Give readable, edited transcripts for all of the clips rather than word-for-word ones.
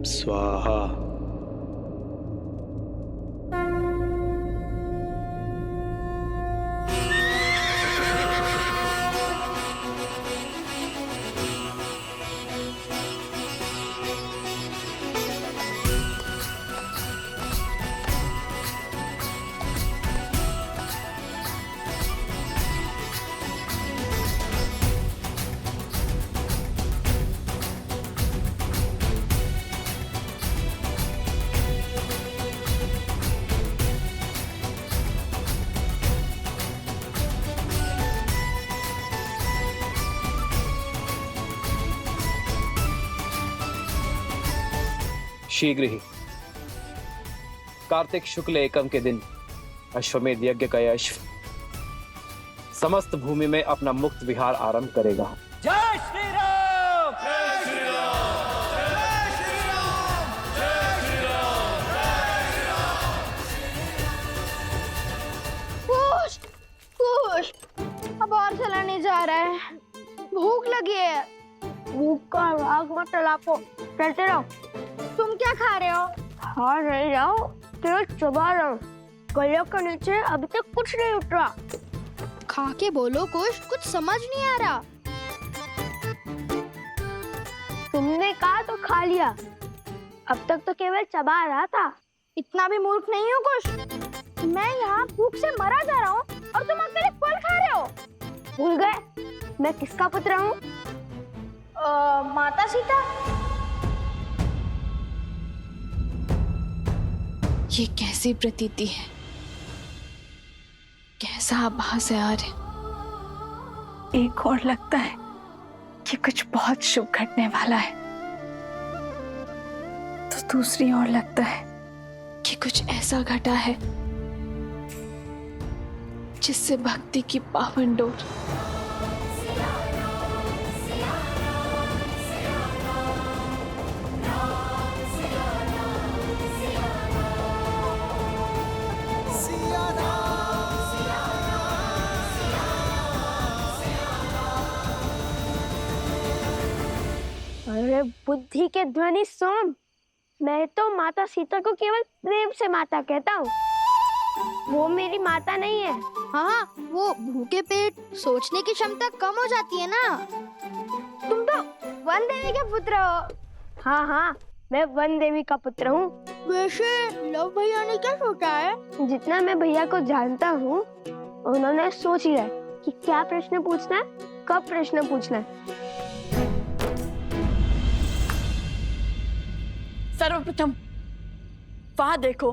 स्वाहा। शीघ्र ही कार्तिक शुक्ल एकम के दिन अश्वमेध यज्ञ का यह अश्व समस्त भूमि में अपना मुक्त विहार आरंभ करेगा। जय श्री राम! जय श्री राम! जय श्री राम! जय श्री राम! जय श्री राम! कुश, कुश, अब और चला नहीं जा रहा है। भूख लगी है। भूख का राग मत चलाको, चलते रहो। तुम क्या खा रहे हो? खा नहीं जाओ, केवल चबा रहा हूँ। गले के नीचे अभी तक कुछ नहीं उतरा। खा के बोलो कुछ, कुछ समझ नहीं आ रहा। तुमने कहा तो खा लिया। अब तक तो केवल चबा रहा था। इतना भी मूर्ख नहीं हूँ कुछ। मैं यहाँ भूख से मरा जा रहा हूँ और तुम अकेले फल खा रहे हो। भूल गए मैं किसका पुत्र हूँ? माता सीता। ये कैसी प्रतीति है, कैसा आभास है यार। एक और लगता है कि कुछ बहुत शुभ घटने वाला है, तो दूसरी ओर लगता है कि कुछ ऐसा घटा है जिससे भक्ति की पावन डोर अरे बुद्धि के ध्वनि सोम, मैं तो माता सीता को केवल प्रेम से माता कहता हूँ। वो मेरी माता नहीं है। हाँ, वो भूखे पेट सोचने की क्षमता कम हो जाती है ना। तुम तो वन देवी के पुत्र हो। हाँ हाँ, मैं वन देवी का पुत्र हूँ। वैसे लव भैया ने क्या सोचा है? जितना मैं भैया को जानता हूँ, उन्होंने सोच लिया कि क्या प्रश्न पूछना है, कब प्रश्न पूछना है। सर्वप्रथम वहां देखो,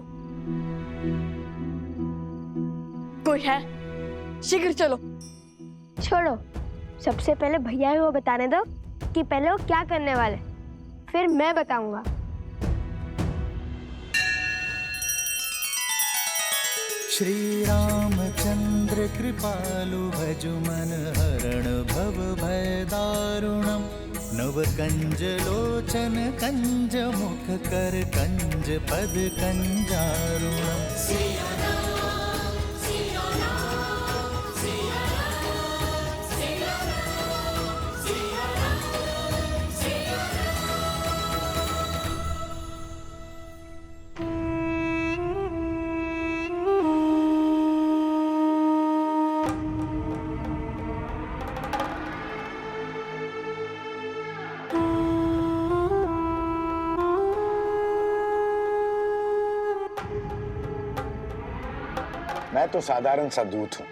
कोई है? शीघ्र चलो। छोड़ो, सबसे पहले भैया को बताने दो कि पहले वो क्या करने वाले, फिर मैं बताऊंगा। श्री रामचंद्र कृपालु भजु मन हरण भव भय दारुणम नव कंज लोचन कंज मुख कर कंज पद कंजारुणम। मैं तो साधारण सा दूत हूँ।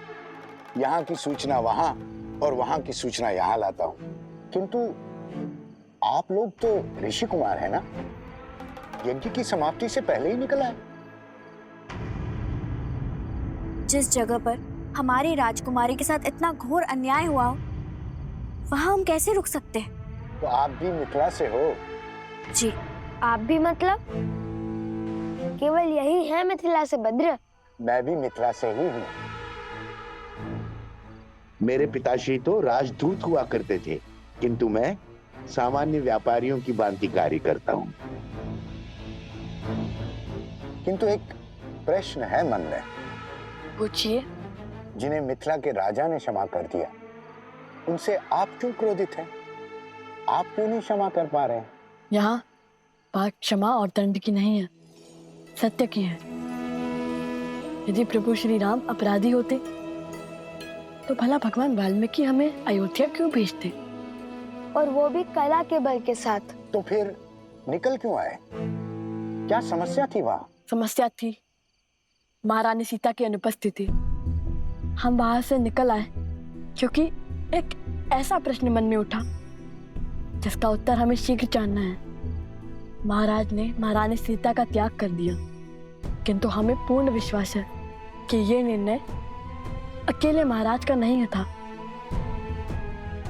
यहाँ की सूचना वहाँ और वहाँ की सूचना यहाँ लाता हूँ। किंतु आप लोग तो ऋषि कुमार है ना? यज्ञ की समाप्ति से पहले ही निकल आए। जिस जगह पर हमारी राजकुमारी के साथ इतना घोर अन्याय हुआ हो, वहाँ हम कैसे रुक सकते हैं? तो आप भी मिथिला से हो? जी। आप भी मतलब? केवल यही है मिथिला से भद्र? मैं भी मिथिला से ही हूँ। मेरे पिताश्री तो राजदूत हुआ करते थे, किंतु मैं सामान्य व्यापारियों की भांति कार्य करता हूँ। किंतु एक प्रश्न है मन में। पूछिए। जिन्हें मिथिला के राजा ने क्षमा कर दिया, उनसे आप क्यों क्रोधित हैं? आप क्यों नहीं क्षमा कर पा रहे हैं? यहाँ बात क्षमा और दंड की नहीं है, सत्य की है। यदि प्रभु श्री राम अपराधी होते तो भला भगवान वाल्मीकि हमें अयोध्या क्यों भेजते? और वो भी कला के बल के साथ। तो फिर निकल क्यों आए? क्या समस्या थी वहां? समस्या थी महारानी सीता की अनुपस्थिति। हम वहां से निकल आए क्योंकि एक ऐसा प्रश्न मन में उठा जिसका उत्तर हमें शीघ्र जानना है। महाराज ने महारानी सीता का त्याग कर दिया, किंतु हमें पूर्ण विश्वास है कि ये निर्णय अकेले महाराज का नहीं था,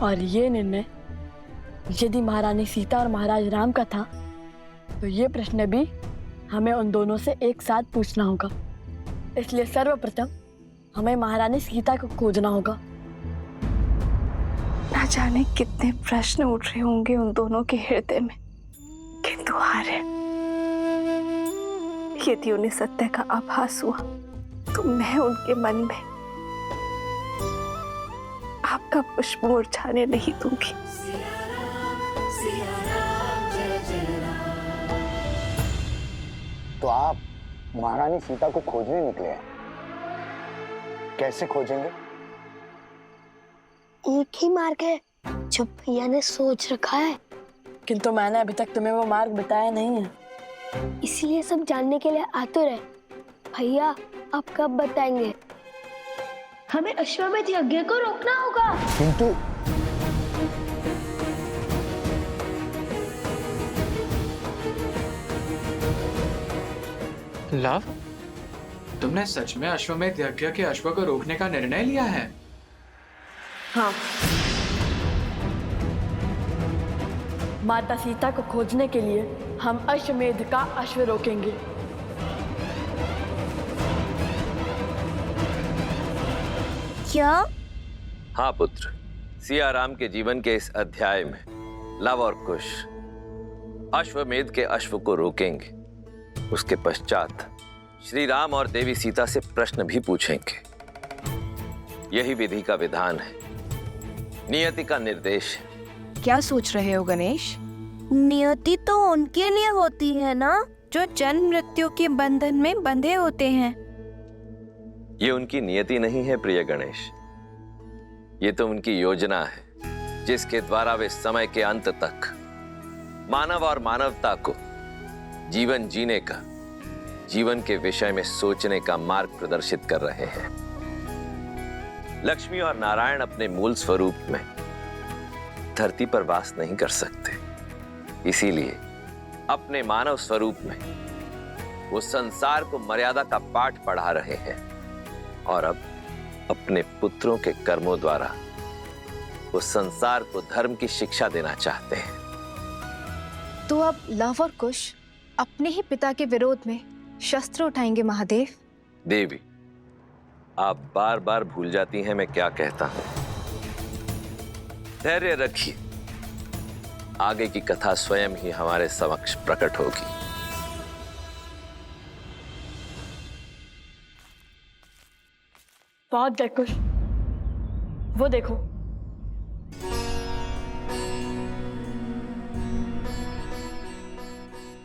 और ये निर्णय यदि महारानी सीता और महाराज राम का था तो ये प्रश्न भी हमें उन दोनों से एक साथ पूछना होगा। इसलिए सर्वप्रथम हमें महारानी सीता को खोजना होगा। ना जाने कितने प्रश्न उठ रहे होंगे उन दोनों के हृदय में, किंतु आर्य, यदि उन्हें सत्य का आभास हुआ तो मैं उनके मन में आपका पुष्प मुरझाने नहीं दूंगी। तो आप महारानी सीता को खोजने निकले हैं? कैसे खोजेंगे? एक ही मार्ग है जो भैया ने सोच रखा है, किंतु मैंने अभी तक तुम्हें वो मार्ग बताया नहीं है। इसलिए सब जानने के लिए आतुर है। भैया आप कब बताएंगे? हमें अश्वमेध यज्ञ को रोकना होगा। किंतु लव, तुमने सच में अश्वमेध यज्ञ के अश्व को रोकने का निर्णय लिया है? हाँ, माता सीता को खोजने के लिए हम अश्वमेध का अश्व रोकेंगे। क्या? हाँ पुत्र, सिया राम के जीवन के इस अध्याय में लव और कुश अश्वमेध के अश्व को रोकेंगे। उसके पश्चात श्री राम और देवी सीता से प्रश्न भी पूछेंगे। यही विधि का विधान है, नियति का निर्देश है। क्या सोच रहे हो गणेश? नियति तो उनके लिए होती है ना जो जन्म मृत्यु के बंधन में बंधे होते हैं। ये उनकी नियति नहीं है प्रिय गणेश, ये तो उनकी योजना है जिसके द्वारा वे समय के अंत तक मानव और मानवता को जीवन जीने का, जीवन के विषय में सोचने का मार्ग प्रदर्शित कर रहे हैं। लक्ष्मी और नारायण अपने मूल स्वरूप में धरती पर वास नहीं कर सकते, इसीलिए अपने मानव स्वरूप में वो संसार को मर्यादा का पाठ पढ़ा रहे हैं और अब अपने पुत्रों के कर्मों द्वारा वो संसार को धर्म की शिक्षा देना चाहते हैं। तो अब लव और कुश अपने ही पिता के विरोध में शस्त्र उठाएंगे महादेव? देवी, आप बार बार भूल जाती हैं मैं क्या कहता हूं। धैर्य रखिए, आगे की कथा स्वयं ही हमारे समक्ष प्रकट होगी। बहुत देखो, वो देखो,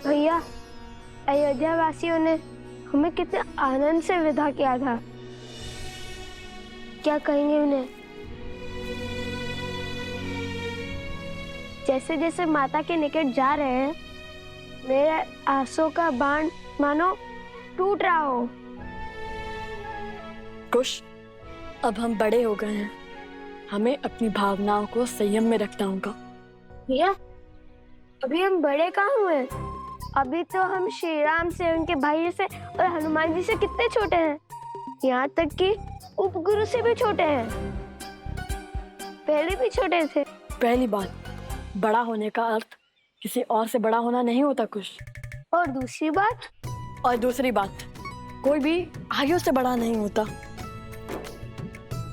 भैया अयोध्या वासियों ने हमें कितने आनंद से विदा किया था। क्या कहेंगे उन्हें? जैसे जैसे माता के निकट जा रहे हैं, मेरे आंसू का बाण मानो टूट रहा हो। कुश, अब हम बड़े हो गए हैं, हमें अपनी भावनाओं को संयम में रखना होगा। भैया अभी हम बड़े कहाँ हुए? अभी तो हम श्री राम से, उनके भाई से और हनुमान जी से कितने छोटे हैं। यहाँ तक कि उपगुरु से भी छोटे हैं। पहले भी छोटे थे। पहली बात, बड़ा होने का अर्थ किसी और से बड़ा होना नहीं होता कुश। और दूसरी बात, कोई भी आयु से बड़ा नहीं होता।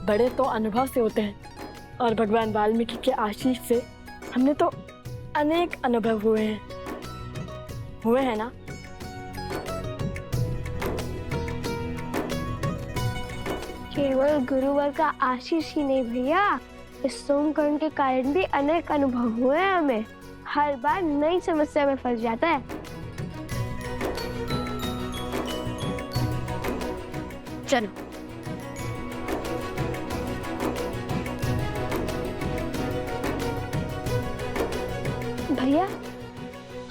बड़े तो अनुभव से होते हैं, और भगवान वाल्मीकि के आशीष से हमने तो अनेक अनुभव हुए हैं ना। केवल गुरुवर का आशीष ही नहीं भैया, इस सोमकर्ण के कारण भी अनेक अनुभव हुए हैं हमें। हर बार नई समस्या में फंस जाता है। चलो। भैया,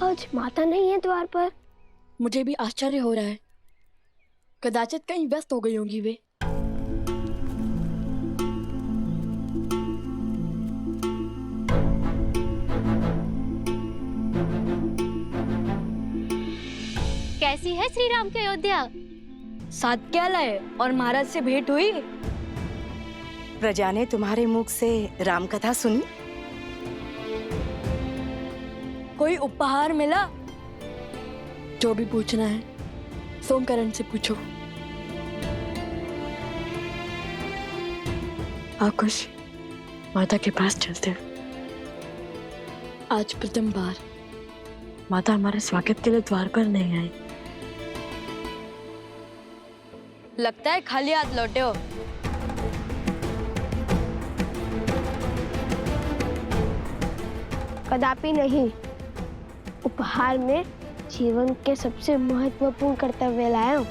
आज माता नहीं है द्वार पर। मुझे भी आश्चर्य हो रहा है, कदाचित कहीं व्यस्त हो गई होंगी वे। कैसी है श्री राम की अयोध्या? साथ क्या लाए और महाराज से भेंट हुई? प्रजा ने तुम्हारे मुख से राम कथा सुनी? कोई उपहार मिला? जो भी पूछना है सोमकरण से पूछो। आकुश, माता के पास चलते हैं। आज प्रथम बार माता हमारे स्वागत के लिए द्वार पर नहीं आई। लगता है खाली हाथ लौटे हो। कदापि नहीं। उपहार में जीवन के सबसे महत्वपूर्ण कर्तव्य लाया हूं,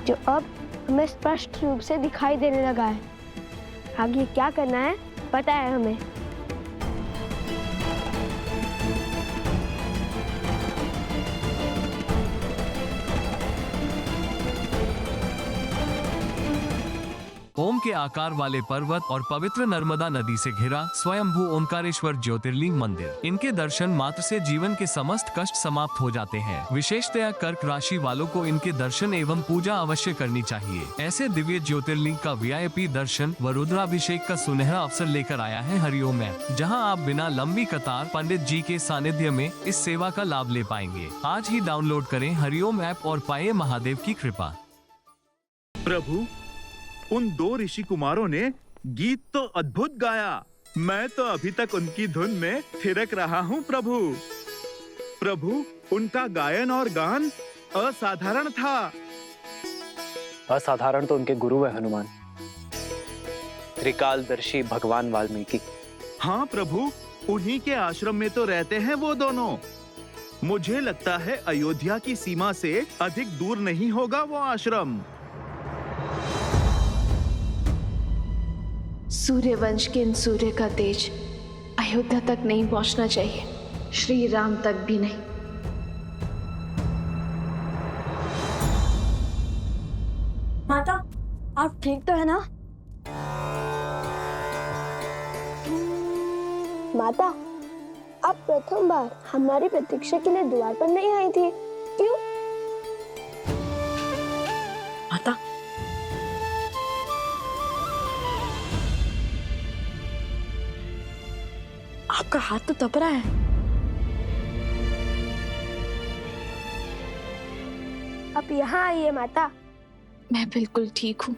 जो अब हमें स्पष्ट रूप से दिखाई देने लगा है। आगे क्या करना है पता है हमें। ओम के आकार वाले पर्वत और पवित्र नर्मदा नदी से घिरा स्वयंभू ओंकारेश्वर ज्योतिर्लिंग मंदिर। इनके दर्शन मात्र से जीवन के समस्त कष्ट समाप्त हो जाते हैं। विशेषतया कर्क राशि वालों को इनके दर्शन एवं पूजा अवश्य करनी चाहिए। ऐसे दिव्य ज्योतिर्लिंग का VIP दर्शन व रुद्राभिषेक का सुनहरा अवसर लेकर आया है हरिओम ऐप, जहां आप बिना लंबी कतार पंडित जी के सानिध्य में इस सेवा का लाभ ले पाएंगे। आज ही डाउनलोड करें हरिओम ऐप और पाए महादेव की कृपा। प्रभु, उन 2 ऋषि कुमारों ने गीत तो अद्भुत गाया। मैं तो अभी तक उनकी धुन में थिरक रहा हूँ प्रभु। प्रभु, उनका गायन और गान असाधारण था। असाधारण तो उनके गुरु है हनुमान, त्रिकालदर्शी भगवान वाल्मीकि। हाँ प्रभु, उन्हीं के आश्रम में तो रहते हैं वो दोनों। मुझे लगता है अयोध्या की सीमा से अधिक दूर नहीं होगा वो आश्रम। सूर्यवंश के इन सूर्य का तेज अयोध्या तक नहीं पहुंचना चाहिए, श्री राम तक भी नहीं। माता, आप ठीक तो है ना? माता, आप प्रथम बार हमारी प्रतीक्षा के लिए द्वार पर नहीं आई थी, क्यों? माता, आपका हाथ तो तप रहा है। आप यहाँ आइए माता। मैं बिल्कुल ठीक हूँ,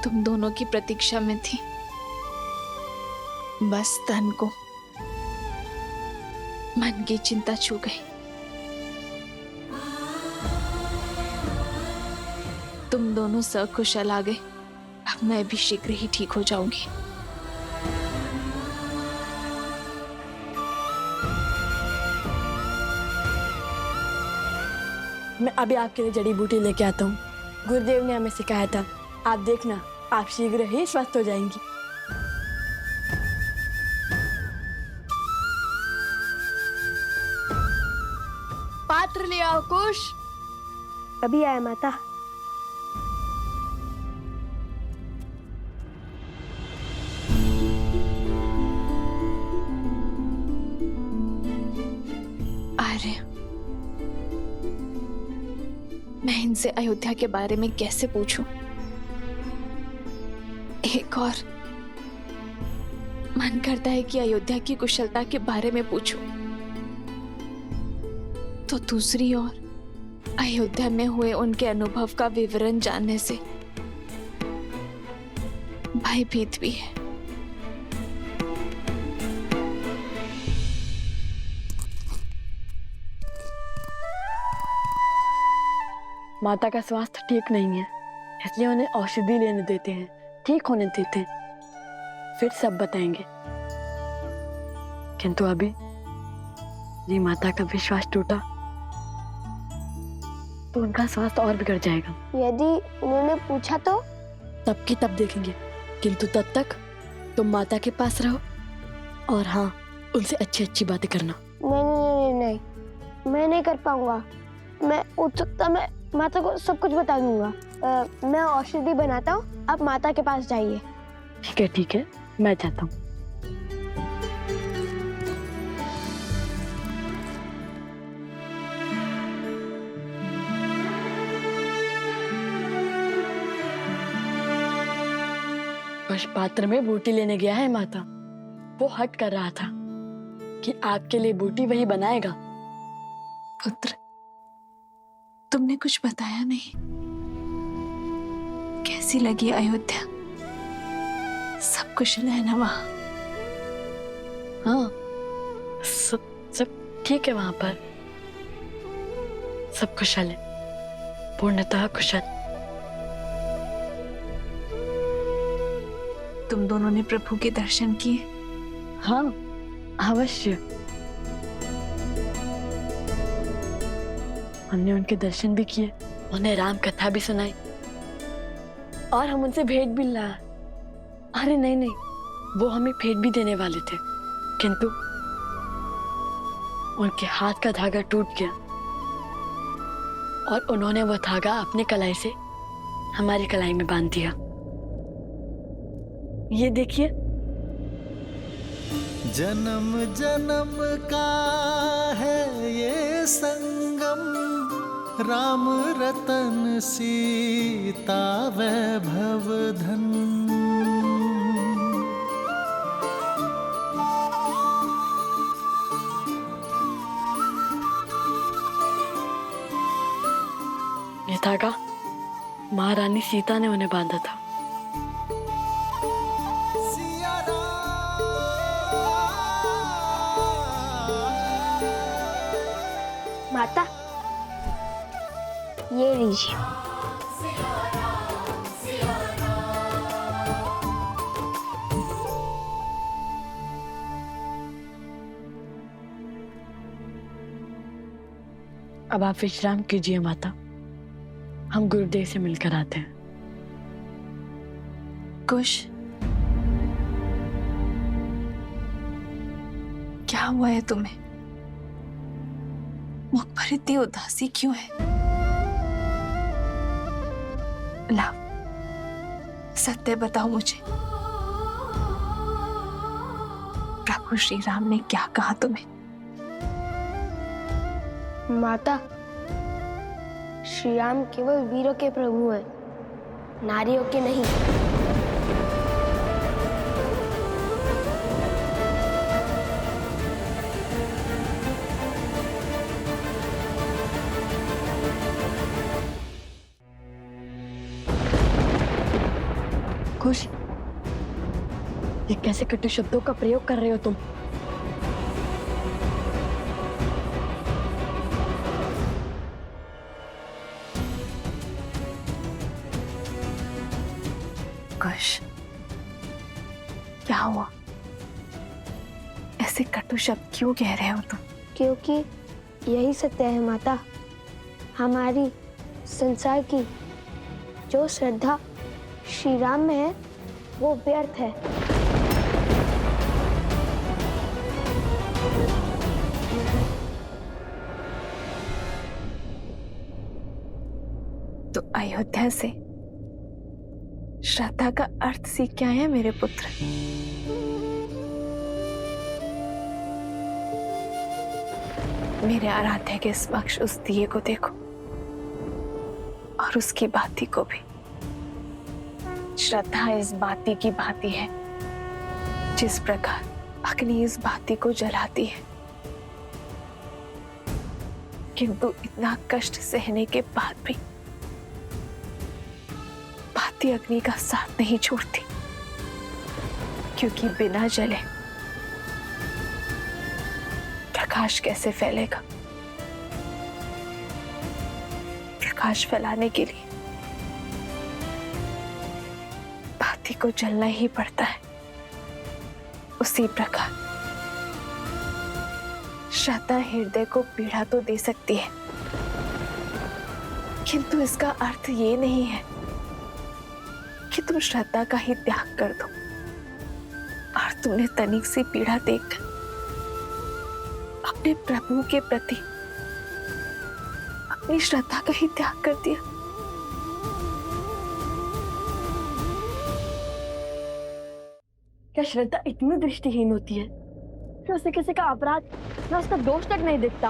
तुम दोनों की प्रतीक्षा में थी। बस तन को मन की चिंता छू गई। तुम दोनों सकुशल आ गए, अब मैं भी शीघ्र ही ठीक हो जाऊंगी। मैं अभी आपके लिए जड़ी बूटी लेके आता हूँ। गुरुदेव ने हमें सिखाया था, आप देखना आप शीघ्र ही स्वस्थ हो जाएंगी। पात्र ले आओ कुश। अभी आया माता। अरे, मैं इनसे अयोध्या के बारे में कैसे पूछूं? एक और मन करता है कि अयोध्या की कुशलता के बारे में पूछूं, तो दूसरी ओर अयोध्या में हुए उनके अनुभव का विवरण जानने से भयभीत भी है। माता का स्वास्थ्य ठीक नहीं है, इसलिए उन्हें औषधि लेने देते हैं, ठीक होने देते हैं, फिर सब बताएंगे। किंतु अभी ये माता का विश्वास टूटा तो उनका स्वास्थ्य और बिगड़ जाएगा। यदि उन्होंने पूछा तो? तब की तब देखेंगे, किंतु तब तक तुम माता के पास रहो और हाँ, उनसे अच्छी अच्छी बातें करना। नहीं नहीं नहीं, नहीं। मैं नहीं कर पाऊंगा। मैं उत्सुकता में माता को सब कुछ बता दूंगा। मैं औषधि बनाता हूँ, आप माता के पास जाइए। ठीक है, मैं जाता हूँ। कुछ पात्र में बूटी लेने गया है माता। वो हट कर रहा था कि आपके लिए बूटी वही बनाएगा। पुत्र, तुमने कुछ बताया नहीं। कैसी लगी अयोध्या? सब कुशल है ना वहां? हाँ, सब ठीक है वहां पर। सब कुशल है, पूर्णतः कुशल। तुम दोनों ने प्रभु के दर्शन किए? हाँ, अवश्य। हमने उनके दर्शन भी किए, उन्हें राम कथा भी सुनाई और हम उनसे भेंट भी लाया। अरे नहीं, वो हमें भेंट भी देने वाले थे, किंतु उनके हाथ का धागा टूट गया और उन्होंने वो धागा अपने कलाई से हमारी कलाई में बांध दिया। ये देखिए। जन्म जन्म का है ये संगम, राम रतन सीता वैभव धन। ये धागा महारानी सीता ने उन्हें बांधा था। माता, ये लीजिए। अब आप विश्राम कीजिए माता, हम गुरुदेव से मिलकर आते हैं। कुश, क्या हुआ है तुम्हें? मुख पर इतनी उदासी क्यों है? लाओ, सत्य बताओ मुझे। प्रभु श्री राम ने क्या कहा तुम्हें? माता, श्री राम केवल वीरों के प्रभु हैं, नारियों के नहीं। खुश, ये कैसे कटु शब्दों का प्रयोग कर रहे हो तुम? कुश, क्या हुआ? ऐसे कटु शब्द क्यों कह रहे हो तुम? क्योंकि यही सत्य है माता। हमारी संसार की जो श्रद्धा श्री राम में है वो व्यर्थ है। तो अयोध्या से श्रद्धा का अर्थ सीख के आए हैं मेरे पुत्र। मेरे आराध्य के समक्ष उस दिए को देखो और उसकी बाती को भी। श्रद्धा इस बाती की भांति है जिस प्रकार अग्नि इस बाती को जलाती है, किंतु इतना कष्ट सहने के बाद भी बाती अग्नि का साथ नहीं छोड़ती, क्योंकि बिना जले प्रकाश कैसे फैलेगा। प्रकाश फैलाने के लिए बाती को जलना ही पड़ता है। उसी प्रकार श्रद्धा हृदय को पीड़ा तो दे सकती है, किंतु इसका अर्थ ये नहीं है कि तुम श्रद्धा का ही त्याग कर दो। और तुमने तनिक सी पीड़ा देखकर अपने प्रभु के प्रति अपनी श्रद्धा का ही त्याग कर दिया। क्या श्रद्धा इतनी दृष्टिहीन होती है कि उसे किसी का अपराध या उसका दोष तक नहीं दिखता?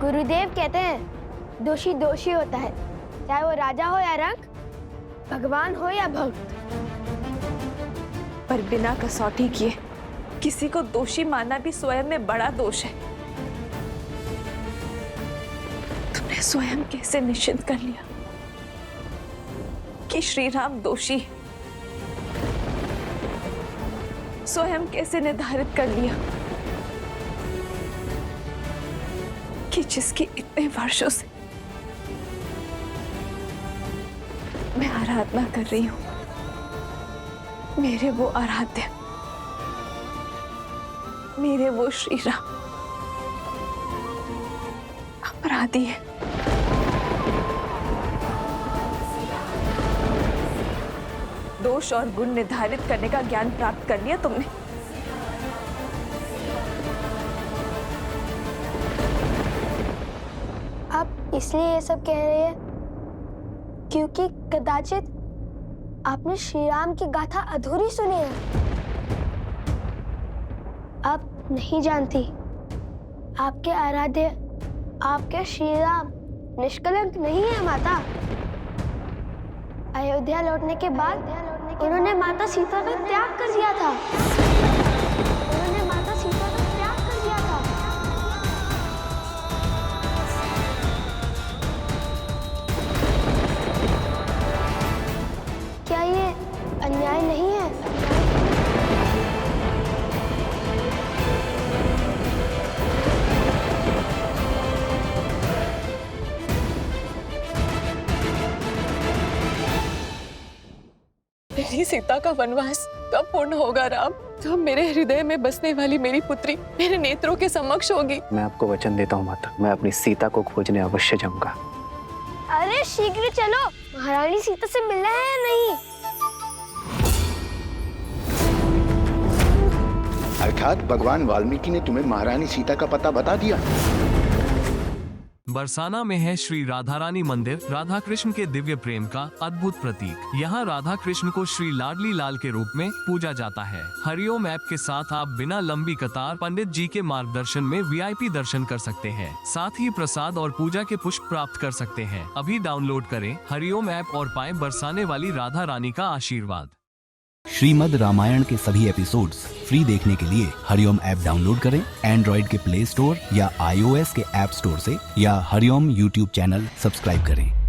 गुरुदेव कहते हैं दोषी दोषी होता है, चाहे वो राजा हो या रंक, भगवान हो या भक्त। पर बिना कसौटी किए किसी को दोषी मानना भी स्वयं में बड़ा दोष है। तुमने स्वयं कैसे निश्चित कर लिया कि श्री राम दोषी है? स्वयं कैसे निर्धारित कर लिया कि जिसकी इतने वर्षों से मैं आराधना कर रही हूं, मेरे वो आराध्य, मेरे वो श्री राम अपराधी है। दोष और गुण निर्धारित करने का ज्ञान प्राप्त कर लिया तुमने। आप इसलिए ये सब कह रहे हैं क्योंकि कदाचित आपने श्री राम की गाथा अधूरी सुनी है। आप नहीं जानती, आपके आराध्य, आपके श्री राम निष्कलंक नहीं है माता। अयोध्या लौटने के बाद उन्होंने माता सीता का त्याग कर दिया था। उन्होंने माता सीता का त्याग कर दिया था। क्या ये अन्याय नहीं है? मेरी सीता का वनवास कब पूर्ण होगा राम? कब मेरे हृदय में बसने वाली मेरी पुत्री मेरे नेत्रों के समक्ष होगी? मैं आपको वचन देता हूँ माता, मैं अपनी सीता को खोजने अवश्य जाऊंगा। अरे शीघ्र चलो, महारानी सीता से मिलना है या नहीं? अर्थात भगवान वाल्मीकि ने तुम्हें महारानी सीता का पता बता दिया। बरसाना में है श्री राधा रानी मंदिर, राधा कृष्ण के दिव्य प्रेम का अद्भुत प्रतीक। यहाँ राधा कृष्ण को श्री लाडली लाल के रूप में पूजा जाता है। हरिओम ऐप के साथ आप बिना लंबी कतार पंडित जी के मार्गदर्शन में VIP दर्शन कर सकते हैं। साथ ही प्रसाद और पूजा के पुष्प प्राप्त कर सकते हैं। अभी डाउनलोड करें हरिओम ऐप और पाएं बरसाने वाली राधा रानी का आशीर्वाद। श्रीमद् रामायण के सभी एपिसोड्स फ्री देखने के लिए हरिओम ऐप डाउनलोड करें एंड्रॉइड के प्ले स्टोर या iOS के ऐप स्टोर से, या हरिओम YouTube चैनल सब्सक्राइब करें।